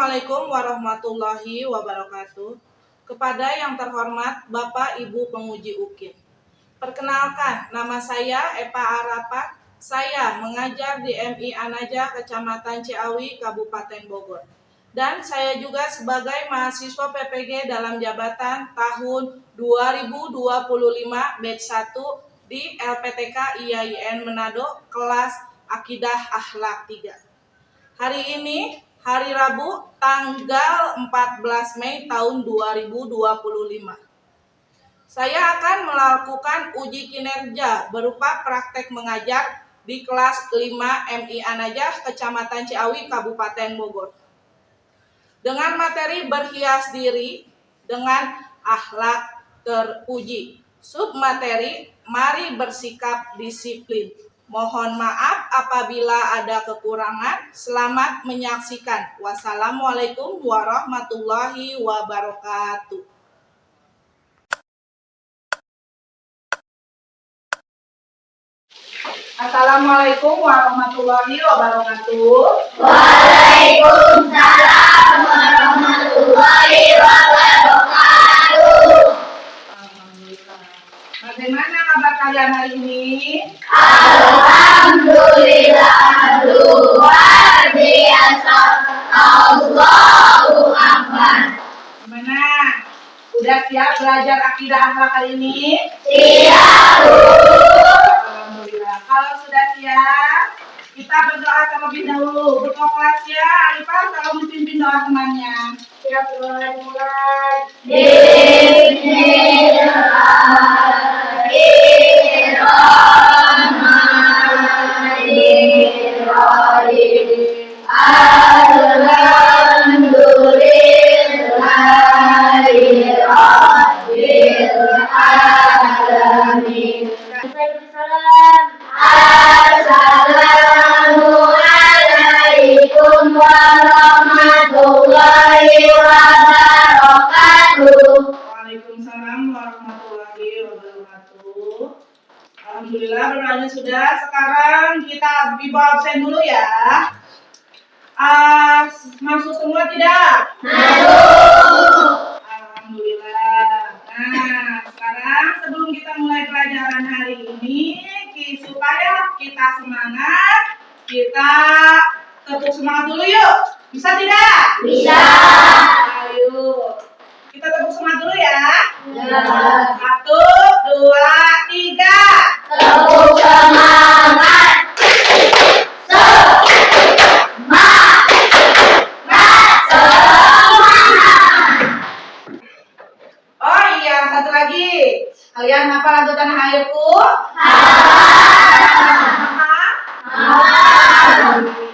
Assalamualaikum warahmatullahi wabarakatuh. Kepada yang terhormat Bapak Ibu Penguji UKIN. Perkenalkan, nama saya Epa Arafat. Saya mengajar di MI Anaja, Kecamatan Ciawi, Kabupaten Bogor. Dan saya juga sebagai mahasiswa PPG dalam jabatan tahun 2025 batch 1 di LPTK IAIN Manado, kelas Akidah Akhlak 3. Hari ini hari Rabu tanggal 14 Mei tahun 2025. Saya akan melakukan uji kinerja berupa praktek mengajar di kelas 5 MI Anaja, Kecamatan Ciawi, Kabupaten Bogor. Dengan materi berhias diri dengan akhlak terpuji. Submateri, mari bersikap disiplin. Mohon maaf apabila ada kekurangan. Selamat menyaksikan. Wassalamualaikum warahmatullahi wabarakatuh. Assalamualaikum warahmatullahi wabarakatuh. Waalaikumsalam warahmatullahi wabarakatuh. Alhamdulillah. Bagaimana kabar kalian hari ini? Alhamdulillah, luar biasa. Allahu Akbar. Gimana? Udah siap belajar akidah akhlak hari ini? Siap. Alhamdulillah. Kalau sudah siap, kita berdoa terlebih dahulu. Berdoa kelas ya. Alifah kalau memimpin doa temannya. Siap, mulai. Assalamualaikum warahmatullahi wabarakatuh. Waalaikumsalam warahmatullahi wabarakatuh. Alhamdulillah berdoanya sudah. Sekarang kita bimbang absen dulu ya. Masuk semua tidak? Masuk. Alhamdulillah. Nah, sekarang sebelum kita mulai pelajaran hari ini, supaya kita semangat, kita tepuk semangat dulu yuk. Bisa tidak? Bisa. Ayo. Kita tepuk semangat dulu ya. Ya. 1, 2, 3. Tepuk semangat. Oh iya, satu lagi. Kalian hafal lagu Tanah Airku?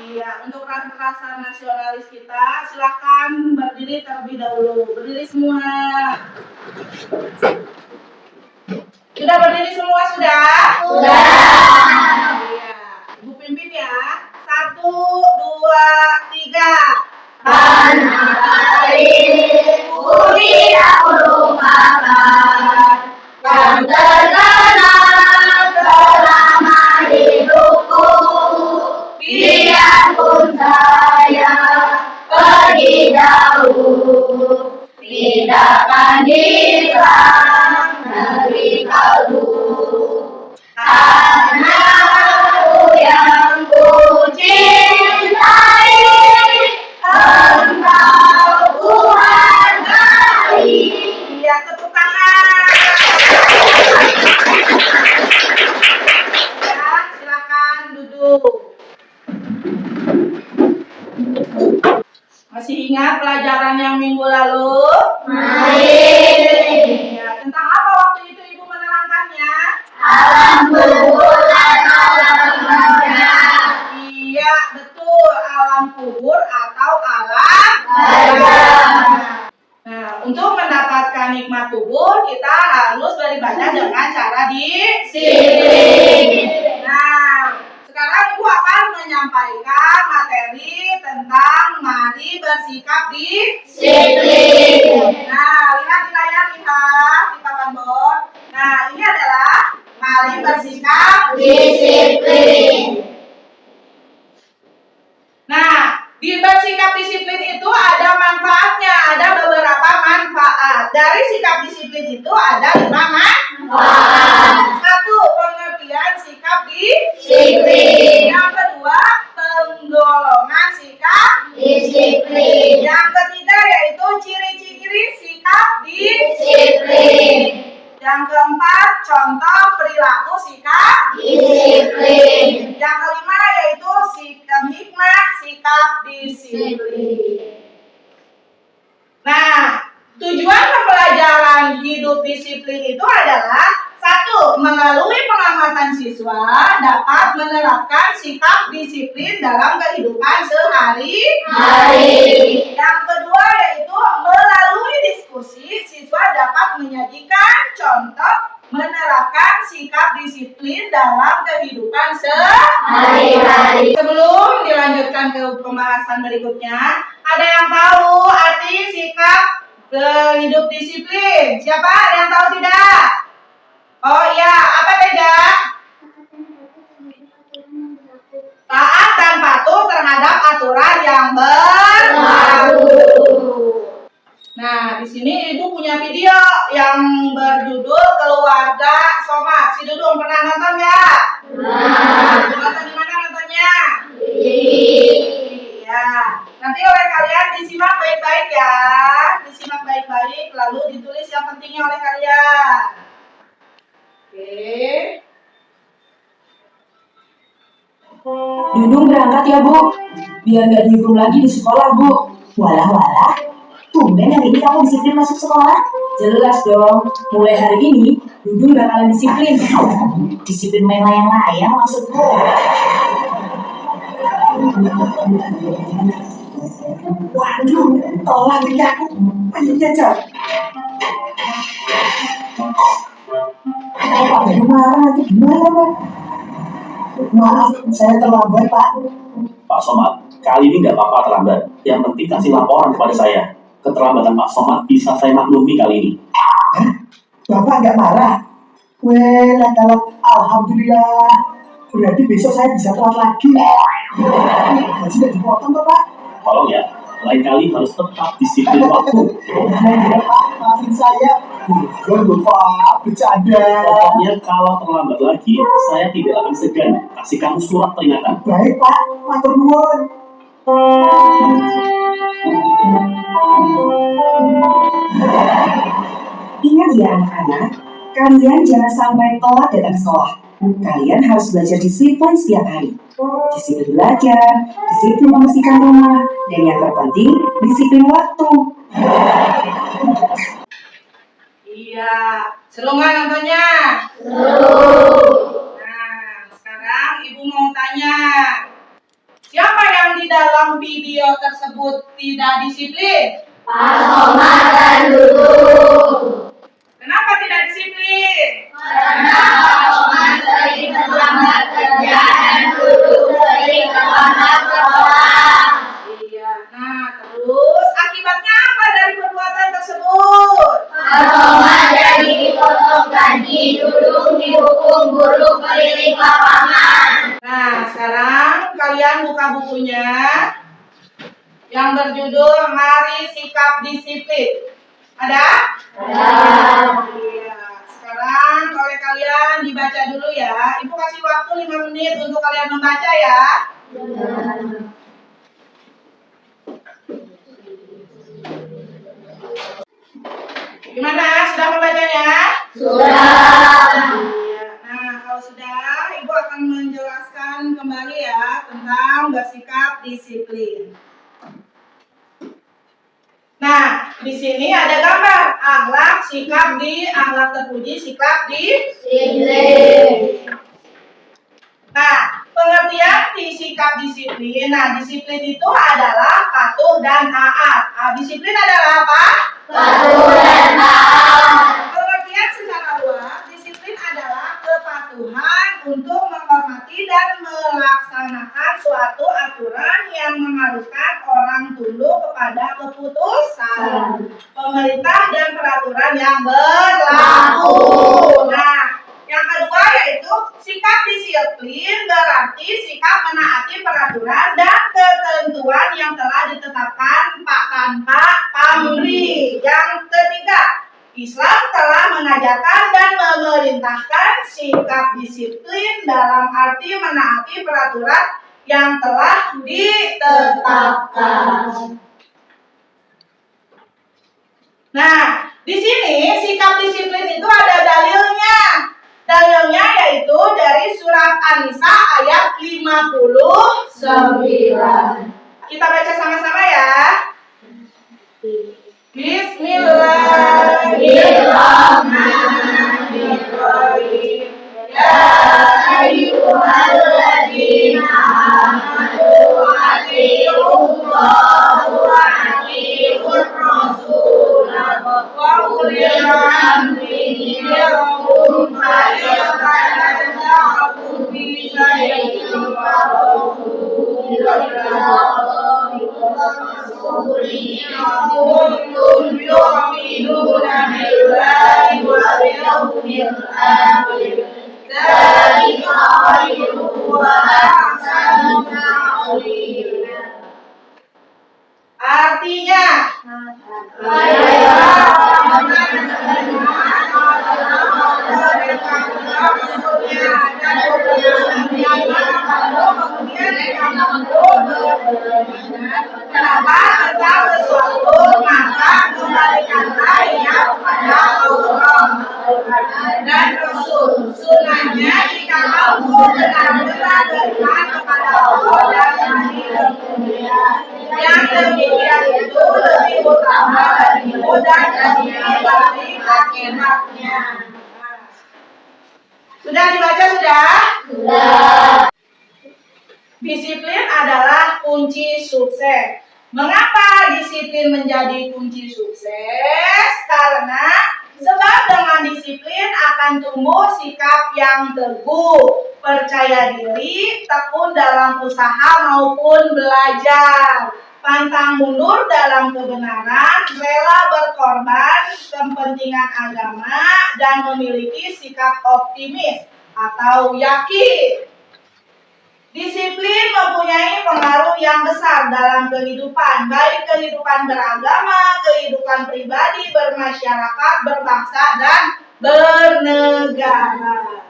Iya, untuk rasa nasionalis kita, silakan berdiri terlebih dahulu. Berdiri semua. Sudah berdiri semua sudah? Sudah. Iya. Ibu pimpin ya. 1, 2, 3. Tanah airku tidak melupakan yang terkenal selama hidupku. Biarpun saya pergi jauh, tidak akan hilang dari kalbu. Tanahku yang ku cintai, engkau ku hargai. Iya, tepuk tangan. Ya, silakan duduk. Masih ingat pelajaran yang minggu lalu? Mari. Ya, tentang apa waktu itu Ibu menerangkannya? Alam kubur atau alam barzah. Iya, betul. Alam kubur atau alam Barzah. Nah, untuk mendapatkan nikmat kubur, kita harus beribadah dengan cara Disiplin. Nah, sekarang Ibu akan menyampaikan materi tentang mari bersikap Disiplin. Nah, lihat di layar, lihat di papan board. Nah, ini adalah mari bersikap Disiplin. Nah, di bersikap disiplin itu ada dari sikap disiplin itu ada 5 manfaat. 1. Pengertian sikap disiplin. Yang kedua, penggolongan sikap Disiplin. yang ketiga yaitu ciri-ciri sikap Disiplin. yang keempat, contoh perilaku sikap Disiplin. yang kelima yaitu sikap hikmah sikap disiplin. Nah, tujuan pembelajaran hidup disiplin itu adalah 1. Melalui pengamatan siswa dapat menerapkan sikap disiplin dalam kehidupan sehari-hari. Yang kedua yaitu melalui diskusi siswa dapat menyajikan contoh menerapkan sikap disiplin dalam kehidupan sehari-hari. Sebelum dilanjutkan ke pembahasan berikutnya, ada yang tahu arti sikap hidup disiplin? Siapa? Ada yang tahu tidak? Oh iya, apa Teja? Taat dan patuh terhadap aturan yang berlaku. Nah, di sini Ibu punya video yang berjudul Keluarga Somad. Si Dudung pernah nonton nggak? Nonton di mana nontonnya? Iya. Nanti oleh kalian disimak baik-baik ya. Disimak baik-baik, lalu ditulis yang pentingnya oleh kalian. Oke. Dudung berangkat ya Bu, biar nggak dihukum lagi di sekolah Bu. Walah, tumben hari ini kamu disiplin masuk sekolah? Jelas dong, mulai hari ini Dudung bakalan disiplin. Disiplin main layang-layang maksudku. Waduh, tolong ini aku. Ini aja. Kalau Pak Bayu marah nanti gimana Pak? Maaf, saya terlambat Pak. Pak Somad, kali ini nggak apa-apa terlambat. Yang penting kasih laporan kepada saya. Keterlambatan Pak Somad bisa saya maklumi kali ini. Hah? Bapak nggak marah? Wah, alhamdulillah. Berarti besok saya bisa telat lagi. Gaji nggak dipotong kok Pak. Tolong ya, lain kali harus tetap disiplin waktu. Ya Pak, maafin saya. Bukan loh Pak, bercanda. Pokoknya kalau terlambat lagi, saya tidak akan segan kasih kamu surat peringatan. Baik Pak, matur nuwun. Ingat ya anak-anak, kalian jangan sampai telat datang ke sekolah. Kalian harus belajar disiplin setiap hari. Disiplin belajar, disiplin membersihkan rumah, dan yang terpenting, disiplin waktu. Iya, seru nggak nontonnya? Seru. Nah, sekarang Ibu mau tanya, siapa yang di dalam video tersebut tidak disiplin? Pak Somad dan Dudung. Kenapa tidak disiplin? Karena Pak Somad sering terlambat kerja dan Dudung sering terlambat sekolah. Iya, nah terus akibatnya apa dari perbuatan tersebut? Pak Somad jadi dipotong gaji, Dudung dihukum guru keliling lapangan. Nah, sekarang kalian buka bukunya yang berjudul Mari Sikap Disiplin. Ada? Ada. Iya. Sekarang oleh kalian dibaca dulu ya. Ibu kasih waktu 5 menit untuk kalian membaca ya. Gimana? Sudah membacanya? Sudah. Iya. Nah, kalau sudah, Ibu akan menjelaskan kembali ya tentang bersikap disiplin. Nah, di sini ada gambar akhlak, sikap akhlak terpuji, sikap Disiplin. Nah, pengertian di sikap disiplin. Nah, disiplin itu adalah patuh dan taat. Nah, disiplin adalah apa? Patuh dan taat. Pengertian secara luas, disiplin adalah kepatuhan untuk menghormati dan melaksanakan suatu aturan yang mengharuskan orang tunduk kepada keputusan pemerintah dan peraturan yang berlaku. Nah, yang kedua yaitu sikap disiplin berarti sikap menaati peraturan dan ketentuan yang telah ditetapkan tanpa pamrih. Yang ketiga, Islam telah mengajarkan dan memerintahkan sikap disiplin dalam arti menaati peraturan yang telah ditetapkan. Nah, di sini sikap disiplin itu ada dalilnya. Dalilnya yaitu dari surat An-Nisa ayat 59. Kita baca sama-sama ya. Bismillahirrahmanirrahim. Ya ayyuhalladzina amanu atii'ullaha wa atii'ur rasul wa ulil amri minkum fa in tanaza'tum fi shay'in farudduhu ila Allahi wa rasulihi kuntum yu'minuna billahi wal yawmil akhir. Dzalika khairun wa ahsanu ta'wila. Artinya, kenapa tentang sesuatu maka kembalikanlah ia kepada Allah dan Rasul. Sunahnya jika kamu benar-benar beriman kepada Allah dan hari kemudian, yang demikian itu lebih utama bagimu dan lebih baik akibatnya. Sudah dibaca sudah? Sudah. Disiplin adalah kunci sukses. Mengapa disiplin menjadi kunci sukses? Karena sebab dengan disiplin akan tumbuh sikap yang teguh, percaya diri, tekun dalam usaha maupun belajar, pantang mundur dalam kebenaran, rela berkorban kepentingan agama, dan memiliki sikap optimis atau yakin. Disiplin mempunyai pengaruh yang besar dalam kehidupan, baik kehidupan beragama, kehidupan pribadi, bermasyarakat, berbangsa, dan bernegara.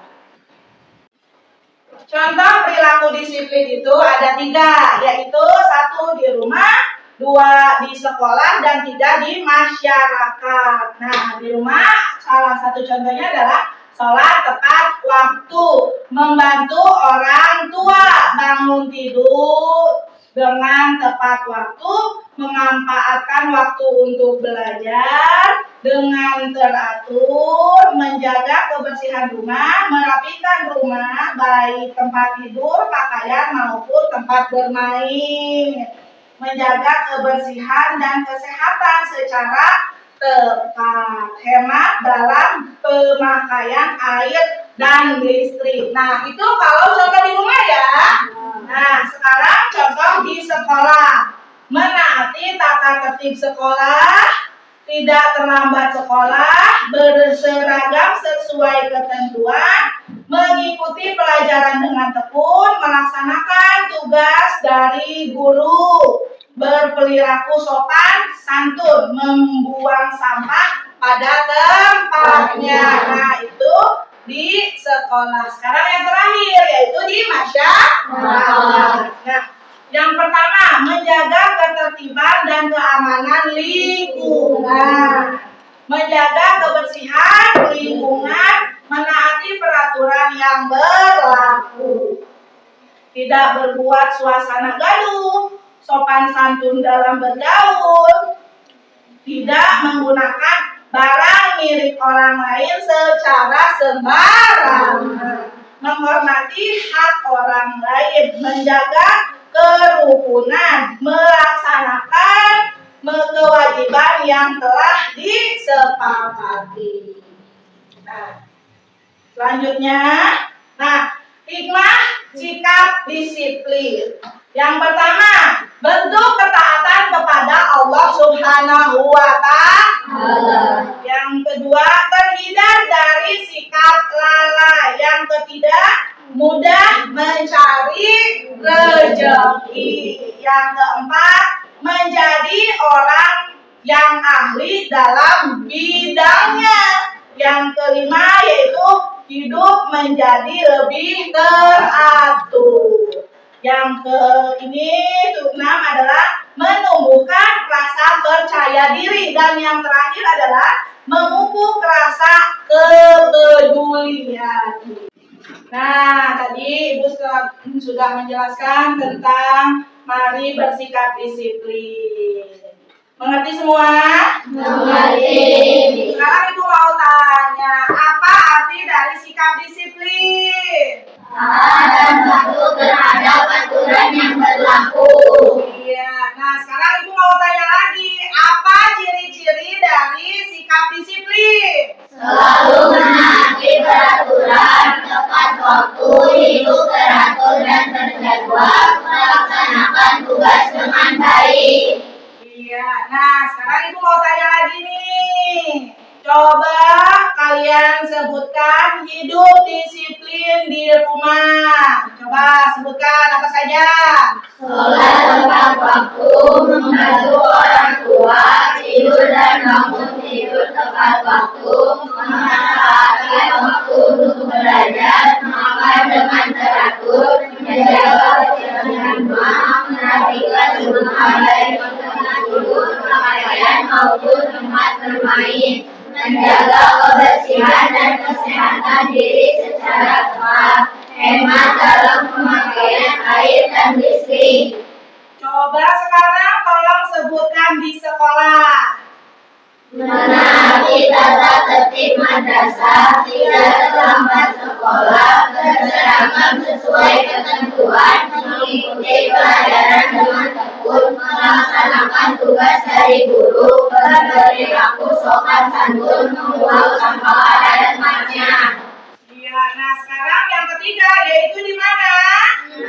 Contoh perilaku disiplin itu ada 3, yaitu 1 di rumah, 2 di sekolah, dan 3 di masyarakat. Nah, di rumah salah satu contohnya adalah sholat tepat waktu, membantu orang tua bangun tidur dengan tepat waktu, memanfaatkan waktu untuk belajar dengan teratur, menjaga kebersihan rumah, merapikan rumah, baik tempat tidur, pakaian maupun tempat bermain, menjaga kebersihan dan kesehatan secara tepat, hemat dalam pemakaian air dan listrik. Nah, itu kalau contoh di rumah ya. Nah, sekarang contoh di sekolah. Menaati tata tertib sekolah, tidak terlambat sekolah, berseragam sesuai ketentuan, mengikuti pelajaran dengan tekun, melaksanakan tugas dari guru, berperilaku sopan, santun, membuang sampah pada tempatnya. Nah, itu di sekolah. Sekarang yang terakhir yaitu di masyarakat. Nah, yang pertama, menjaga ketertiban dan keamanan lingkungan. Menjaga kebersihan lingkungan, menaati peraturan yang berlaku. Tidak berbuat suasana gaduh, sopan santun dalam bergaul, tidak menggunakan barang milik orang lain secara sembarangan, menghormati hak orang lain, menjaga kerukunan, melaksanakan kewajiban yang telah disepakati. Nah, selanjutnya, hikmah sikap disiplin. Yang pertama, bentuk ketaatan kepada Allah Subhanahu wa Ta'ala. Yang kedua, terhindar dari sikap lalai. Yang ketiga, mudah mencari rezeki. Yang keempat, menjadi orang yang ahli dalam bidangnya. kelima yaitu hidup menjadi lebih teratur. Yang keenam adalah menumbuhkan rasa percaya diri, dan yang terakhir adalah memupuk rasa kepedulian. Nah, tadi Ibu sudah menjelaskan tentang mari bersikap disiplin. Mengerti semua? Mengerti. Sekarang Ibu mau tanya, apa arti dari sikap disiplin? Taat dan patuh terhadap aturan yang berlaku. Iya. Nah, sekarang Ibu mau tanya lagi, apa ciri-ciri dari sikap disiplin? Selalu menaati peraturan, tepat waktu, hidup teratur dan terjadwal, melaksanakan tugas dengan baik. Iya. Nah, sekarang Ibu mau tanya lagi nih. Coba kalian sebutkan hidup disiplin di rumah. Coba sebutkan apa saja. Sholat tepat waktu, membantu orang tua, tidur dan bangun tidur tepat waktu, memanfaatkan waktu untuk belajar, makan dengan teratur, menjaga kebersihan rumah, memperhatikan seluruh hal dari tempat tidur, pakaian maupun tempat bermain, menjaga kebersihan dan kesehatan diri secara tepat, hemat dalam pemakaian air dan listrik. Coba sekarang tolong sebutkan di sekolah. Menaati tata tertib madrasah, tidak terlambat sekolah, berseragam sesuai ketentuan, mengikuti pelajaran dengan tekun, melaksanakan tugas dari guru, berperilaku sopan santun, membuang sampah pada tempatnya. Iya, nah sekarang yang ketiga yaitu di mana?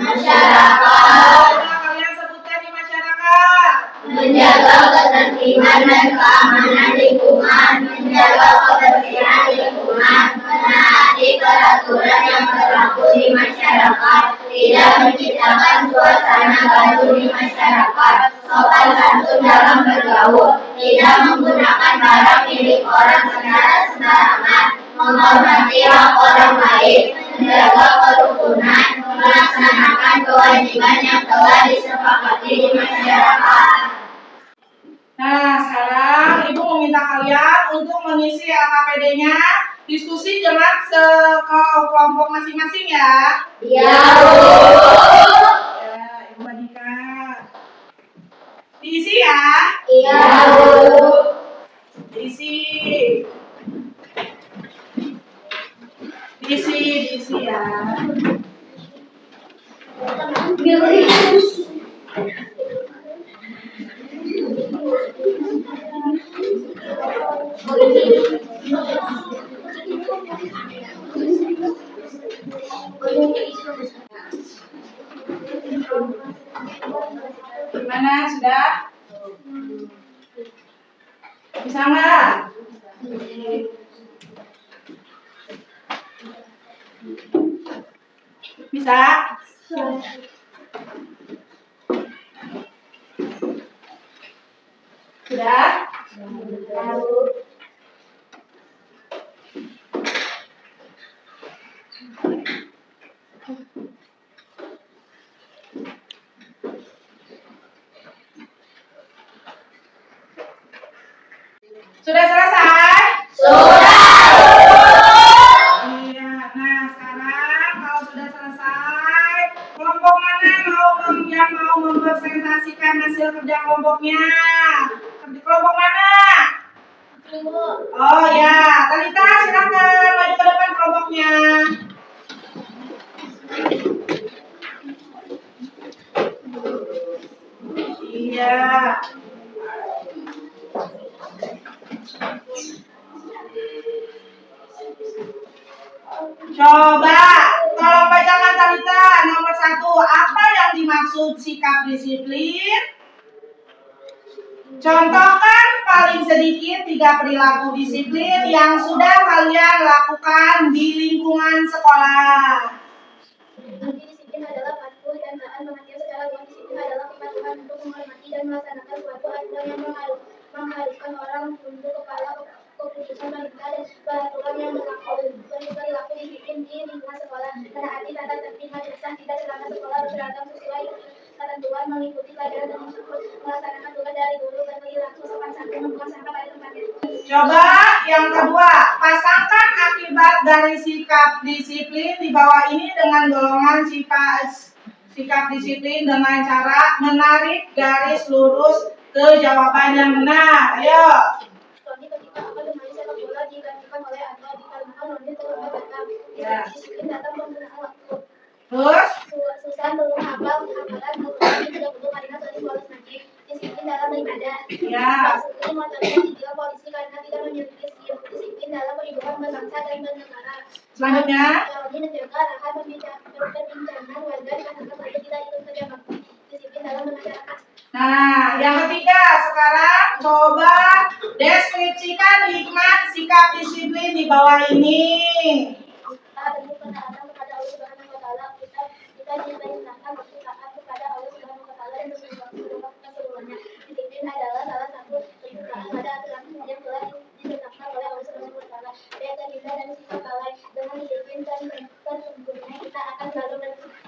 Masyarakat Coba kalian sebutkan di masyarakat. menjaga ketertiban dan keamanan lingkungan, menjaga kebersihan lingkungan, menaati peraturan yang berlaku di masyarakat, tidak menciptakan suasana gaduh di masyarakat, sopan santun dalam bergaul, tidak menggunakan barang milik orang secara sembarangan, menghormati hak orang lain, menjaga kerukunan, melaksanakan kewajiban yang telah disepakati di masyarakat. Nah, sekarang Ibu meminta kalian untuk mengisi LKPD-nya, diskusi dengan kelompok masing-masing ya. Ya, Ya, Ibu Adika. Diisi ya. iya, Diisi. Diisi ya. Gimana, sudah? Bisa nggak? Bisa? Sudah? Sudah selesai? Iya, nah sekarang kalau sudah selesai, kelompok mana yang mau mempresentasikan hasil kerja kelompoknya? Kelompok mana? Oh ya, Talita silakan maju ke depan kelompoknya. Iya. Coba, tolong bacakan Talita nomor 1. Apa yang dimaksud sikap disiplin? Contohkan paling sedikit 3 perilaku disiplin yang sudah kalian lakukan di lingkungan sekolah. Arti disiplin adalah patuh dan taat. Pengertian secara luas disiplin adalah kepatuhan untuk menghormati dan melaksanakan suatu aturan yang mengharuskan orang tunduk keputusan pemerintah dan peraturan yang berlaku disiplin di lingkungan sekolah. Menaati tata tertib madrasah, tidak selama sekolah berseragam sesuai ketentuan, mengikuti pelajaran dengan melaksanakan tugas dari guru, berperilaku sopan santun, membuang sampah pada tempatnya. Coba yang kedua, pasangkan akibat dari sikap disiplin di bawah ini dengan golongan sikap disiplin dengan cara menarik garis lurus ke jawaban yang benar. Ayo. Tony ketika akan bermain sepak bola digantikan oleh Anda dikarenakan Ronde terluka batal. Ya. Disiplin dalam penggunaan waktu. Terus, Susan belum hafal hafalan Al-Quran 30 kalimat dari bolos najib. Disiplin dalam beribadah. ya. Disiplin motornya ditilang polisi karena tidak memiliki SIM. Disiplin dalam perhitungan berbangsa dan bernegara. Selanjutnya, Tony menjaga arahan perbincangan warga dikarenakan warga tidak ikut kerja bakti. Disiplin dalam bermasyarakat. nah yang ketiga sekarang coba deskripsikan hikmat sikap disiplin di bawah ini. Bentuk penaatan kepada Allah Subhanahu wa taala, kita diperintahkan untuk taat kepada Allah Subhanahu wa taala dan berbuat keseluruhannya. Disiplin adalah salah satu bentuk taat pada aturan yang telah ditetapkan oleh Allah Subhanahu wa taala. Daya terhindar dari sikap lalai. Dengan disiplin dan sesungguhnya kita akan selalu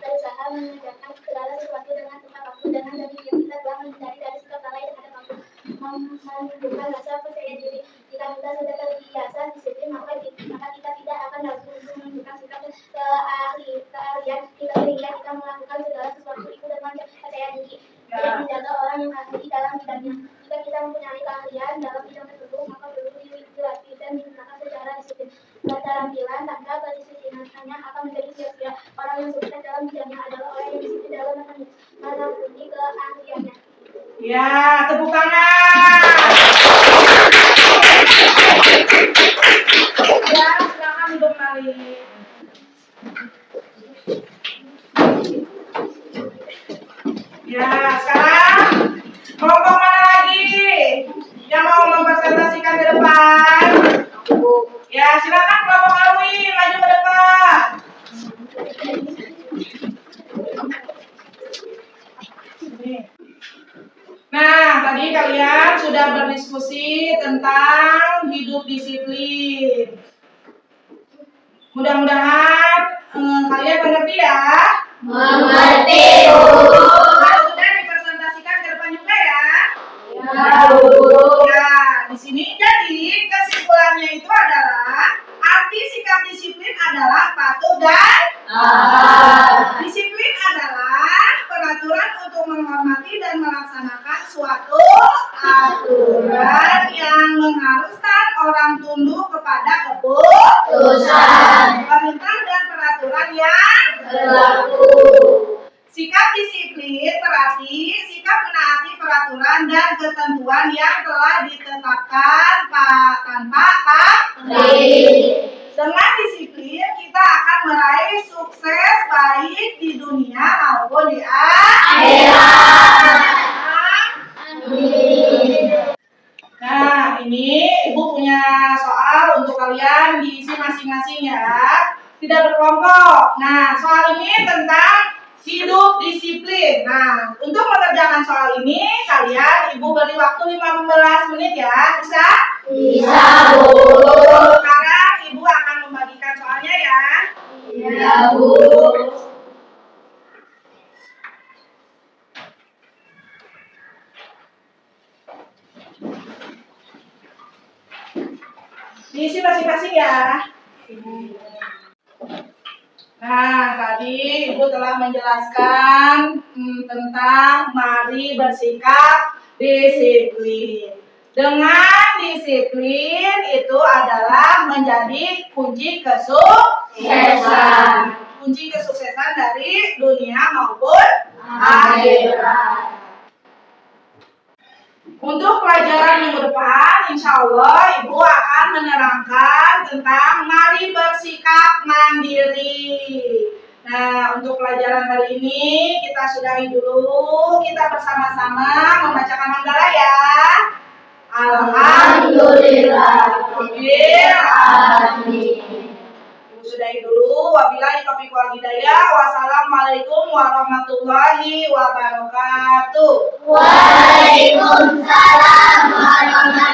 berusaha mengerjakan segala sesuatu dengan tepat waktu dan demikian kita telah menghindari dari sikap lalai terhadap waktu, menumbuhkan rasa percaya diri. Jika kita sudah terbiasa disiplin, maka kita tidak akan ragu untuk menunjukkan sikap keahlian kita sehingga kita melakukan segala sesuatu itu dengan percaya diri dan menjaga orang yang ahli dalam bidangnya. Jika kita mempunyai keahlian dalam bidang tertentu, maka perlu dilatih dan digunakan secara disiplin. Keterampilan tanpa kedisiplinan hanya akan menjadi sia-sia. Orang yang sukses dalam bidangnya adalah orang yang disiplin dalam menekuni keahliannya. Ya, tepuk tangan. Ya, silakan duduk kembali. Ya, sekarang kelompok mana lagi yang mau mempresentasikan ke depan? Ya, silakan kelompok Alwi maju ke depan. Nah, tadi kalian sudah berdiskusi tentang hidup disiplin. Mudah-mudahan kalian mengerti ya. Mengerti, Bu. Nah, sudah dipresentasikan ke depan juga ya. Ya, Bu. Ya, di sini jadi kesimpulannya itu adalah arti sikap disiplin adalah patuh dan disiplin adalah peraturan untuk menghormati dan melaksanakan suatu aturan yang mengharuskan orang tunduk kepada keputusan, perintah dan peraturan yang Berlaku. sikap disiplin berarti sikap menaati peraturan dan ketentuan yang telah ditetapkan tanpa pamrih. Dengan disiplin kita akan meraih sukses baik di dunia maupun di akhirat. Nah, ini Ibu punya soal untuk kalian diisi masing-masing ya. Tidak berkelompok. Nah, soal ini tentang hidup disiplin. Nah, untuk mengerjakan soal ini kalian Ibu beri waktu 15 menit ya. Bisa? Bisa, Bu. Sekarang Ibu akan membagikan soalnya ya. Ya, Bu. Diisi masing-masing ya. Nah, tadi Ibu telah menjelaskan tentang mari bersikap disiplin. Dengan disiplin itu adalah menjadi kunci kesuksesan. Kunci kesuksesan dari dunia maupun akhirat. Untuk pelajaran minggu depan, insya Allah Ibu akan menerangkan tentang mari bersikap mandiri. Nah, untuk pelajaran kali ini kita sudahi dulu. Kita bersama-sama membacakan hamdalah ya. Alhamdulillahirrahmanirrahim. Ibu sudahi dulu. Wabillahi taufiq wal hidayah. Wassalamualaikum warahmatullahi wabarakatuh. Waalaikumsalam warahmatullahi